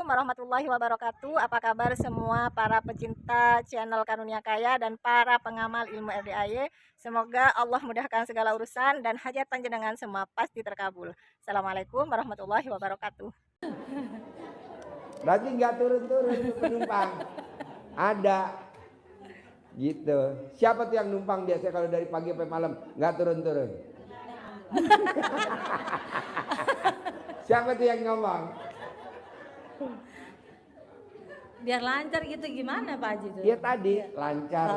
Assalamualaikum warahmatullahi wabarakatuh. Apa kabar semua para pecinta channel Karunia Kaya dan para pengamal ilmu RDAY. Semoga Allah mudahkan segala urusan dan hajat panjenengan semua pasti terkabul. Assalamualaikum warahmatullahi wabarakatuh. Berarti nggak turun-turun tuh penumpang. Ada gitu. Siapa tuh yang numpang biasanya kalau dari pagi sampai malam nggak turun-turun? Siapa tuh yang ngomong? Biar lancar gitu gimana Pak Haji tuh? Ya tadi lancar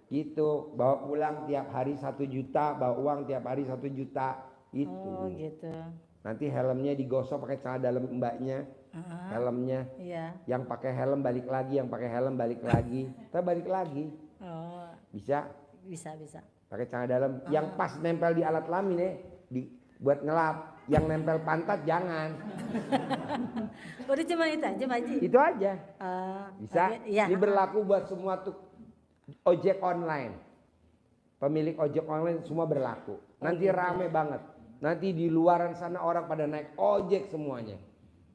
gitu. Bawa pulang tiap hari 1 juta, bawa uang tiap hari 1 juta itu. Oh gitu. Nanti helmnya digosok pakai celana dalam mbaknya. Helmnya. Iya. Yang pakai helm balik lagi, yang pakai helm balik lagi. Kita balik lagi. Oh. Bisa? Bisa. Pakai celana dalam yang pas nempel di alat kelamin buat ngelap. Yang nempel pantat jangan. Udah cuma itu aja Pak Haji? Itu aja. Bisa? Okay. Iya. Ini berlaku buat semua tuh ojek online. Pemilik ojek online semua berlaku. Nanti rame banget. Nanti di luaran sana orang pada naik ojek semuanya.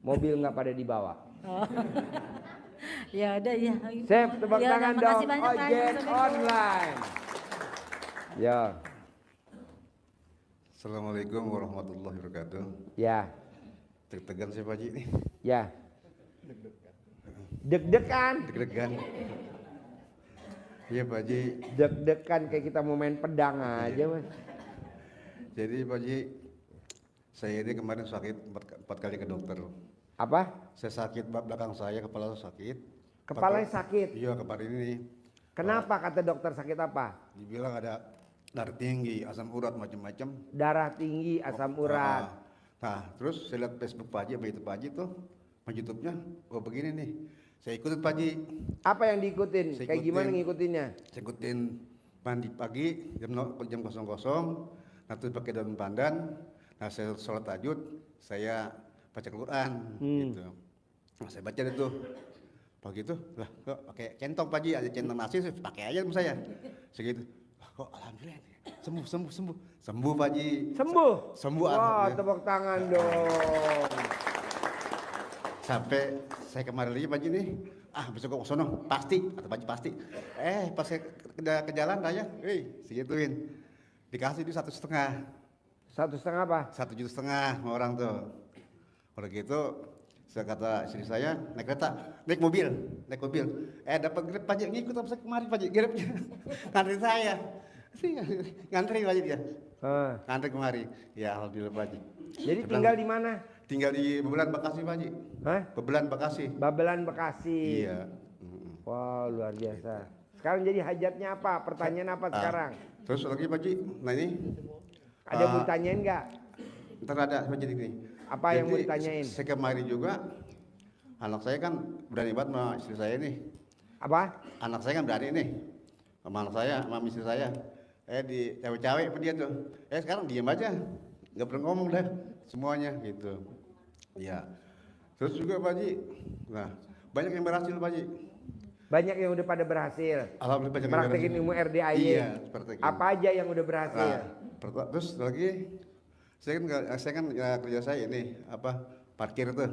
Mobil nggak pada dibawa. Oh. Ya udah ya. Sip, tepuk tangan dong. Banyak, Ojek online. Ya. Assalamualaikum warahmatullahi wabarakatuh. Ya. Deg-degan sih Pak Haji ini. Ya. Deg-degan. Deg-degan. Iya Pak Haji. Deg-degan kayak kita mau main pedang aja Mas. Jadi Pak Haji, saya ini kemarin sakit 4 kali ke dokter. Apa? Saya sakit belakang saya, kepala sakit. Kepalanya sakit. Iya kemarin ini. Kenapa kata dokter sakit apa? Dibilang ada darah tinggi, asam urat macam-macam. Darah tinggi, asam urat. Nah, terus saya lihat Facebook Pak Haji, itu Pak Haji tuh, YouTube-nya, oh begini nih. Saya ikutin Pak Haji. Apa yang diikutin? Kayak gimana ngikutinnya? Saya ikutin mandi pagi jam 00, nanti pakai daun pandan. Nah, saya sholat tahajud, saya baca Quran gitu. Nah, saya baca itu. Pagi itu lah kok pakai centong Pak Haji, ada centong nasi pakai aja sama saya. Segitu. Kok alhamdulillah sembuh Pak Haji. Sembuh. Wah, tepuk tangan dong. Sampai saya kemarin lagi Pak Haji nih, besok kok sono pasti atau Pak Haji pasti. Pas saya ke jalan aja, segituin. Dikasih di 1,5. 1,5 apa? 1,5 juta sama orang tuh. Kalau gitu saya kata istri saya naik mobil. Dapat grab Pak Haji, ngikut apa saya kemarin Pak Haji, grabnya. Ngantri saya. Ngantri Pak Haji dia. Ngantri kemari. Ya alhamdulillah Pak Haji. Jadi tinggal di mana? Tinggal di Babelan Bekasi Pak Haji. Babelan Bekasi. Babelan Bekasi. Iya. Wow, luar biasa. Sekarang jadi hajatnya apa? Pertanyaan apa sekarang? Terus lagi Pak Haji, nah ini ada yang mau ditanyain nggak? Ntar ada Pak Haji ini. Apa yang mau ditanyain? Saya kemarin juga, anak saya kan berani banget sama istri saya nih. Apa? Anak saya kan berani nih, sama anak saya, sama istri saya. Di cawe-cawe apa dia tuh. Sekarang diam aja, nggak pernah ngomong dah semuanya gitu. Ya. Terus juga Pak Haji, nah banyak yang berhasil Pak Haji. Banyak yang udah pada berhasil. Alhamdulillah banyak praktekin ilmu RDAY. Iya, praktekin. Apa aja yang udah berhasil? Terus lagi saya kan kerja saya ini parkir tuh.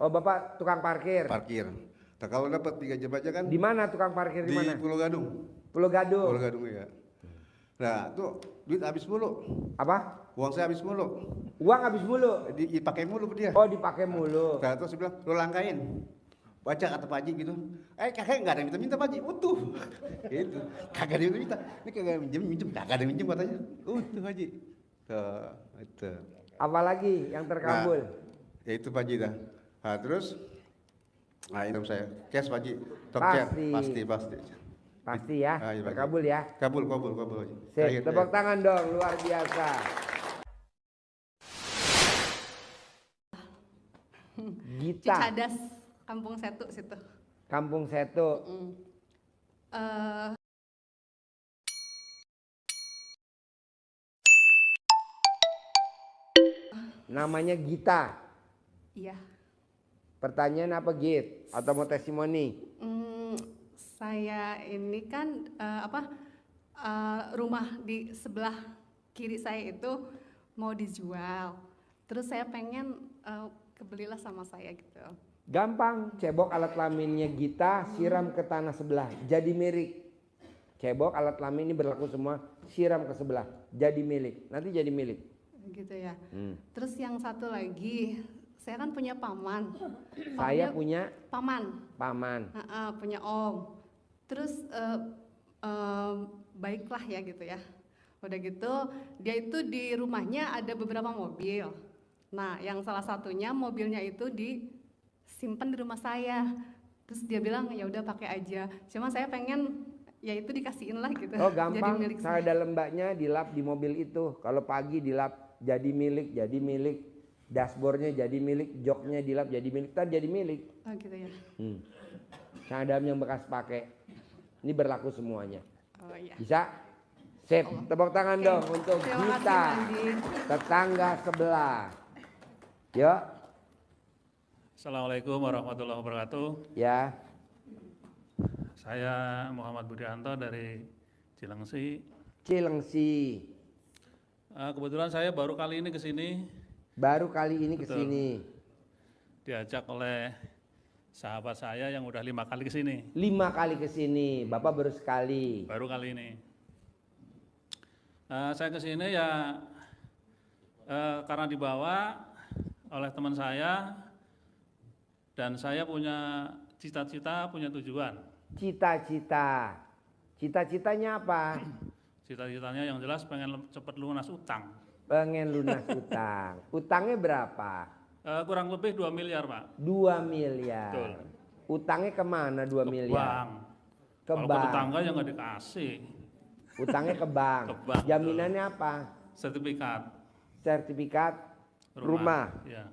Oh, Bapak tukang parkir. Nah, kalau dapat 3 jam aja kan. Di mana tukang parkir di mana? Pulau Gadung. Pulau Gadung. Pulau Gadung ya. Nah, tuh duit habis mulu. Apa? Uang saya habis mulu. Uang habis mulu. Dipakai mulu dia. Oh, dipakai mulu. Nah, terus dia bilang, "Lo langkain." Baca kata Pak Haji gitu. Kakek nggak ada yang minta Pak Haji, utuh. Gitu. Kagak ada yang minta. Ini kagak minjem, kagak ada yang minjem katanya. Utuh Pak Haji. Tuh, itu. Apalagi yang terkabul? Nah, ya itu Pak Haji dah. Nah, terus itu saya cash Pak Haji. Pasti. Pasti ya. Terkabul ya. Kabul Haji. Sip, tepuk tangan dong, luar biasa. Gita. Cicadas, Kampung Setu situ. Kampung Setu. Namanya Gita. Iya. Pertanyaan apa Git? Atau mau testimoni? Saya ini kan rumah di sebelah kiri saya itu mau dijual. Terus saya pengen kebelilah sama saya gitu. Gampang, cebok alat kelaminnya Gita, siram ke tanah sebelah, jadi milik. Cebok alat kelamin ini berlaku semua, siram ke sebelah, jadi milik. Nanti jadi milik. Gitu ya. Terus yang satu lagi, saya kan punya paman. Saya Pamannya punya paman, paman. punya om. Terus baiklah ya gitu ya. Udah gitu, dia itu di rumahnya ada beberapa mobil. Nah, yang salah satunya mobilnya itu disimpan di rumah saya. Terus dia bilang ya udah pakai aja. Cuma saya pengen ya itu dikasihin lah gitu. Oh Jadi gampang, milik saya saya. ada lembaknya dilap di mobil itu. Kalau pagi dilap jadi milik. Dashboardnya jadi milik, joknya dilap jadi milik, ntar jadi milik. Oh gitu ya. Sadam yang bekas pakai. Ini berlaku semuanya. Oh iya. Bisa? Sip, tepuk tangan Oke. dong untuk Terima kasih, Gita, Mandi. tetangga sebelah. Yuk, Assalamualaikum warahmatullahi wabarakatuh. ya. Saya Muhammad Budianto dari Cilengsi. Cilengsi. Kebetulan saya baru kali ini ke sini Baru kali ini ke Betul. sini. diajak oleh sahabat saya yang udah 5 kali ke sini. 5 kali ke sini, Bapak baru sekali. Baru kali ini. Saya ke sini ya karena dibawa oleh teman saya dan saya punya cita-cita, punya tujuan. Cita-cita. Cita-citanya apa? Cita-citanya yang jelas pengen cepat lunas utang. Pengen lunas utang. Utangnya berapa? Kurang lebih 2 miliar, Pak. 2 miliar. Betul. Utangnya kemana 2 Ke miliar? bank. Ke Kalau ke bank. tetangga ya nggak dikasih. Utangnya ke bank. Ke bank, Jaminannya apa? Sertifikat Sertifikat rumah. Ya.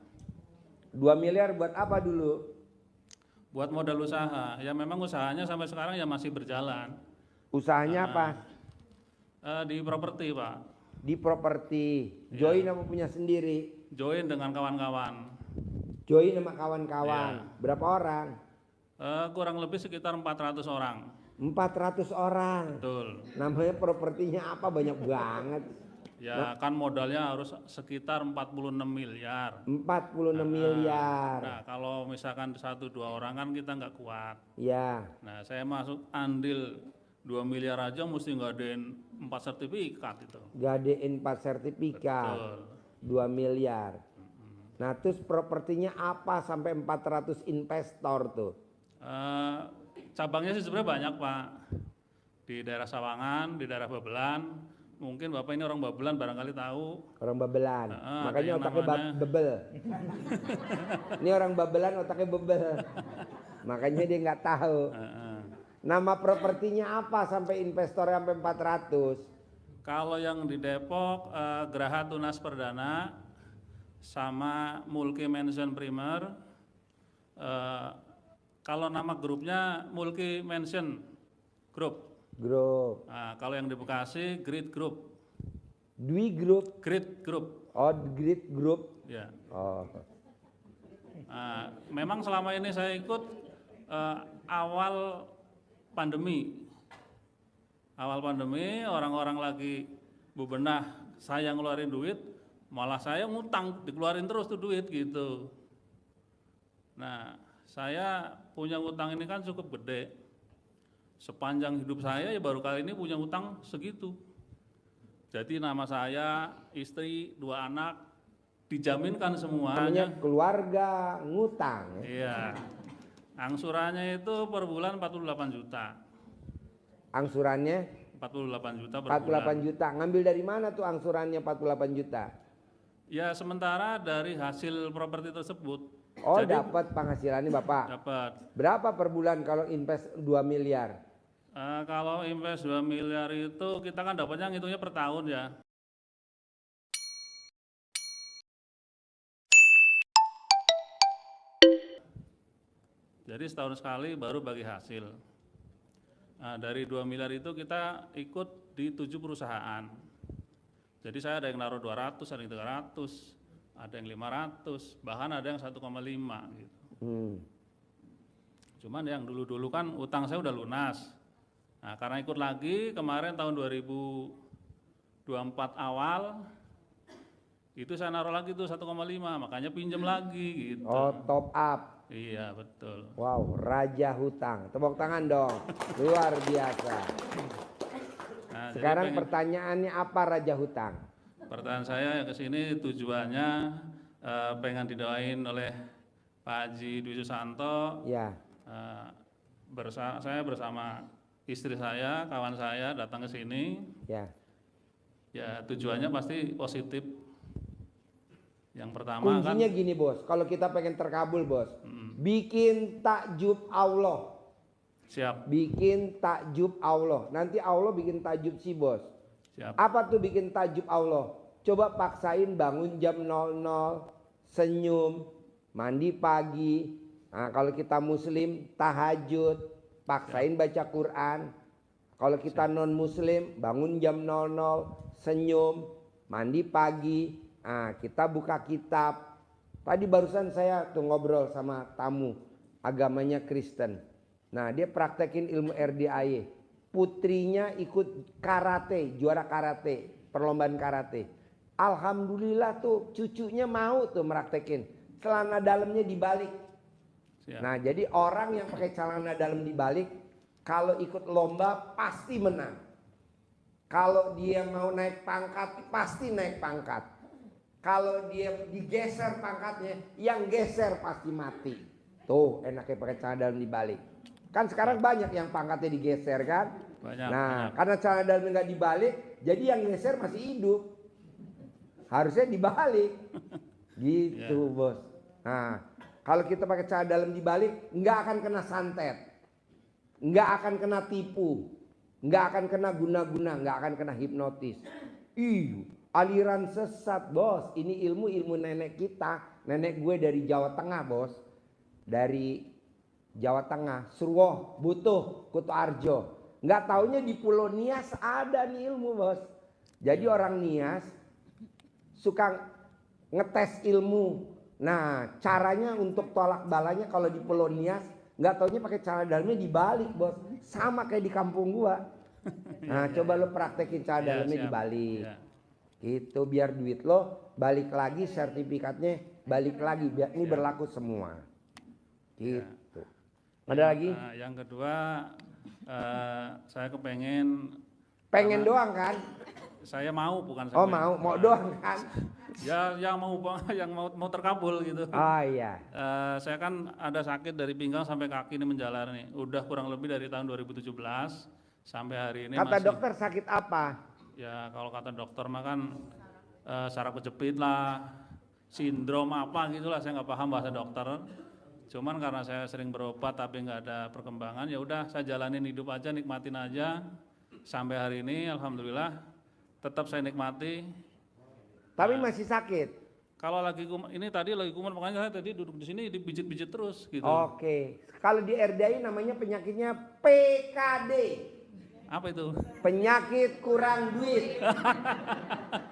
2 miliar buat apa dulu? Buat modal usaha. Ya memang usahanya sampai sekarang ya masih berjalan. Usahanya apa? Di properti, Pak. Di properti. Iya. Join apa punya sendiri? Join dengan kawan-kawan. Join sama kawan-kawan. Iya. Berapa orang? Kurang lebih sekitar 400 orang. 400 orang. Betul. Namanya propertinya apa? Banyak banget. Ya kan modalnya harus sekitar 46 miliar. 46 miliar. Nah kalau misalkan 1-2 orang kan kita nggak kuat. Ya. Nah saya masuk andil 2 miliar aja mesti ngadain 4 sertifikat itu. Gadein 4 sertifikat. Betul. 2 miliar. Nah terus propertinya apa sampai 400 investor tuh? Cabangnya sih sebenarnya banyak, Pak. Di daerah Sawangan, di daerah Babelan. Mungkin Bapak ini orang Babelan barangkali tahu. Orang Babelan. Ada Makanya yang otaknya namanya- bebel. Ini orang Babelan otaknya bebel. Makanya dia nggak tahu. Nama propertinya apa sampai investor sampai 400? Kalau yang di Depok, Geraha Tunas Perdana sama Mulki Mansion Primer. Kalau nama grupnya Mulki Mansion Group. Grup. Nah, kalau yang di Bekasi Grid Group. Dwi Group. Grid Group. Oh Grid Group. Ya. Oh. Memang selama ini saya ikut awal pandemi. Awal pandemi orang-orang lagi bebenah, saya ngeluarin duit, malah saya ngutang, dikeluarin terus tuh duit gitu. Nah, saya punya utang ini kan cukup gede. Sepanjang hidup saya ya baru kali ini punya utang segitu. Jadi nama saya, istri, 2 anak dijaminkan Namanya semuanya. keluarga ngutang. Iya. Angsurannya itu per bulan 48 juta. Angsurannya 48 juta per 48 bulan. juta. Ngambil dari mana tuh angsurannya 48 juta? Ya sementara dari hasil properti tersebut. Oh Jadi dapat penghasilannya Bapak. dapat. Berapa per bulan kalau invest 2 miliar? Kalau invest 2 miliar itu kita kan dapatnya ngitungnya per tahun ya. Jadi setahun sekali baru bagi hasil. Nah, dari 2 miliar itu kita ikut di 7 perusahaan. Jadi saya ada yang naruh 200, ada yang 300, ada yang 500, bahkan ada yang 1,5 gitu. Cuman yang dulu-dulu kan utang saya udah lunas. Nah, karena ikut lagi kemarin tahun 2024 awal itu saya naruh lagi tuh 1,5, makanya pinjam lagi gitu. Oh, top up. Iya betul. Wow, raja hutang. Tepuk tangan dong. Luar biasa. Nah, jadi Sekarang pertanyaannya apa raja hutang? pertanyaan saya ke sini tujuannya pengen didoain oleh Pak Haji Dwi Susanto. Ya, Saya bersama istri saya, kawan saya datang ke sini. ya. Ya tujuannya pasti positif. Yang pertama Kuncinya kan gini bos, kalau kita pengen terkabul bos, bikin takjub Allah. siap, Bikin takjub Allah. Nanti Allah bikin takjub si bos. siap. Apa tuh bikin takjub Allah? Coba paksain bangun jam 00, senyum, mandi pagi. Nah, kalau kita muslim tahajud, paksain baca Quran. Kalau kita non muslim bangun jam 00, senyum, mandi pagi. Nah, kita buka kitab. Tadi barusan saya tuh ngobrol sama tamu agamanya Kristen. Nah, dia praktekin ilmu RDAY. Putrinya ikut karate, juara karate, perlombaan karate. Alhamdulillah tuh cucunya mau tuh meraktekin. Celana dalamnya dibalik. Siap. Nah, jadi orang yang pakai celana dalam dibalik kalau ikut lomba pasti menang. Kalau dia mau naik pangkat pasti naik pangkat. Kalau dia digeser pangkatnya, yang geser pasti mati. Tuh enaknya pakai celana dalam dibalik. Kan sekarang banyak yang pangkatnya digeser kan. Banyak, Nah banyak. karena celana dalamnya nggak dibalik, jadi yang geser masih hidup. Harusnya dibalik. Gitu bos. Nah kalau kita pakai celana dalam dibalik, nggak akan kena santet, nggak akan kena tipu, nggak akan kena guna-guna, nggak akan kena hipnotis. Aliran sesat bos. Ini ilmu nenek kita. Nenek gue dari Jawa Tengah bos. Dari Jawa Tengah, Surwo, Butuh, Kutu Arjo. Nggak taunya di Pulau Nias ada nih ilmu bos. Jadi orang Nias suka ngetes ilmu. Nah caranya untuk tolak balanya kalau di Pulau Nias, nggak taunya pakai cara dalamnya dibalik bos. Sama kayak di kampung gua. Nah coba lo praktekin cara Ya, dalamnya siap. dibalik. Ya. Itu biar duit lo balik lagi, sertifikatnya balik lagi. Biar ini berlaku semua. Gitu. Ada lagi? Yang kedua, saya kepengen. Pengen doang kan? Saya mau, bukan saya Oh pengen. mau doang kan? Ya yang mau yang mau terkabul gitu. Oh iya. Saya kan ada sakit dari pinggang sampai kaki ini menjalani. Udah kurang lebih dari tahun 2017 sampai hari ini Kata masih. dokter sakit apa? Ya kalau kata dokter mah kan saraf kejepit lah, sindrom apa gitulah, saya nggak paham bahasa dokter. Cuman karena saya sering berobat tapi nggak ada perkembangan, ya udah saya jalanin hidup aja, nikmatin aja. Sampai hari ini alhamdulillah tetap saya nikmati. Tapi masih sakit. Kalau lagi ini tadi lagi kuman, makanya saya tadi duduk di sini dipijit-pijit terus gitu. Oke. Kalau di RDI namanya penyakitnya PKD. Apa itu? Penyakit kurang duit.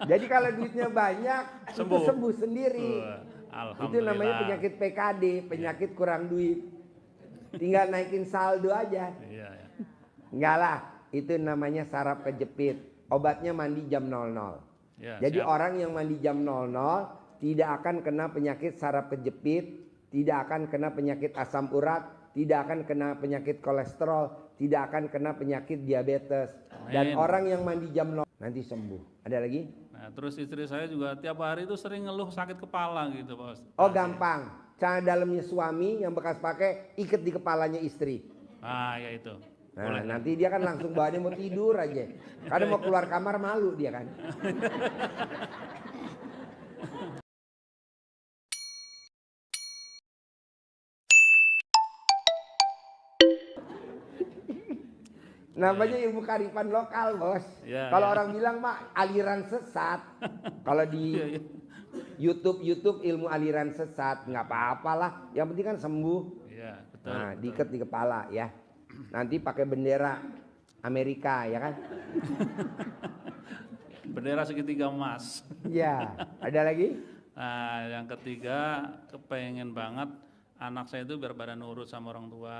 Jadi kalau duitnya banyak, itu sembuh sendiri. Alhamdulillah. Itu namanya penyakit PKD, penyakit kurang duit. Tinggal naikin saldo aja. Iya, ya. Enggak lah, itu namanya saraf kejepit. Obatnya mandi jam 00. Ya, Jadi siap. orang yang mandi jam 00 tidak akan kena penyakit saraf kejepit, tidak akan kena penyakit asam urat, tidak akan kena penyakit kolesterol, tidak akan kena penyakit diabetes. Dan Amin. orang yang mandi jam 00 nanti sembuh. Ada lagi? Nah, terus istri saya juga tiap hari itu sering ngeluh sakit kepala gitu, Pak Ustaz. Oh gampang. Cara dalamnya suami yang bekas pakai ikat di kepalanya istri. Ah, ya itu. Nah, Boleh. nanti dia kan langsung bawaannya mau tidur aja. Kadang mau keluar kamar malu dia kan. Namanya ilmu kearifan lokal bos. Ya, Kalau ya. orang bilang mah aliran sesat. Kalau di Iya, iya. YouTube ilmu aliran sesat nggak apa-apalah. Yang penting kan sembuh. Iya, betul. Nah, betul. diikat di kepala ya. Nanti pakai bendera Amerika ya kan? Bendera segitiga emas. Ya, ada lagi? Nah, yang ketiga kepengen banget anak saya itu biar pada nurut sama orang tua.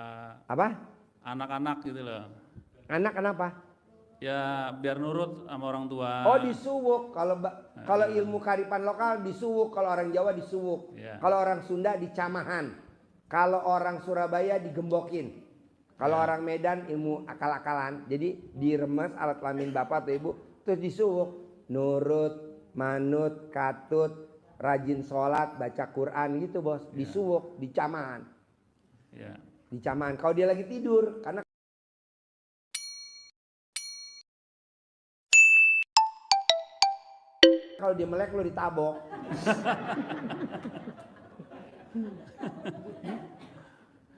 Apa? Anak-anak gitu loh. Anak kenapa? Ya biar nurut sama orang tua. Oh disuwuk, kalau ilmu kearifan lokal disuwuk, kalau orang Jawa disuwuk, Ya. kalau orang Sunda dicamahan, kalau orang Surabaya digembokin, kalau orang Medan ilmu akal-akalan, jadi diremes alat kelamin bapak atau ibu, terus disuwuk, nurut, manut, katut, rajin sholat, baca Quran gitu bos, disuwuk, dicamahan, Ya. dicamahan. Kalau dia lagi tidur, karena kalau dia melek lo ditabok.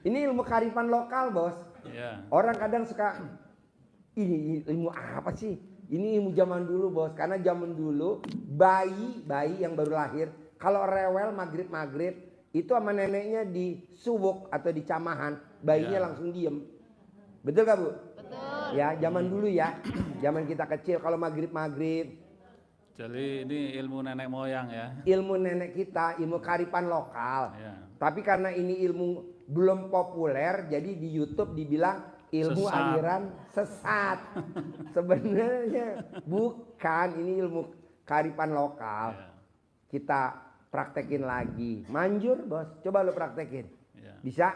Ini ilmu kearifan lokal bos. Ya. Orang kadang suka, ini ilmu apa sih? Ini ilmu zaman dulu bos. Karena zaman dulu bayi yang baru lahir, kalau rewel maghrib itu sama neneknya disuwuk atau dicamahan, bayinya langsung diem. Betul gak bu? Betul. Ya zaman dulu ya, zaman kita kecil kalau maghrib. Jadi ini ilmu nenek moyang ya. Ilmu nenek kita, ilmu kearifan lokal. Ya. Tapi karena ini ilmu belum populer, jadi di YouTube dibilang ilmu Sesat. aliran sesat. Sebenarnya bukan, ini ilmu kearifan lokal. Ya. Kita praktekin lagi. Manjur bos, coba lo praktekin. Ya. Bisa?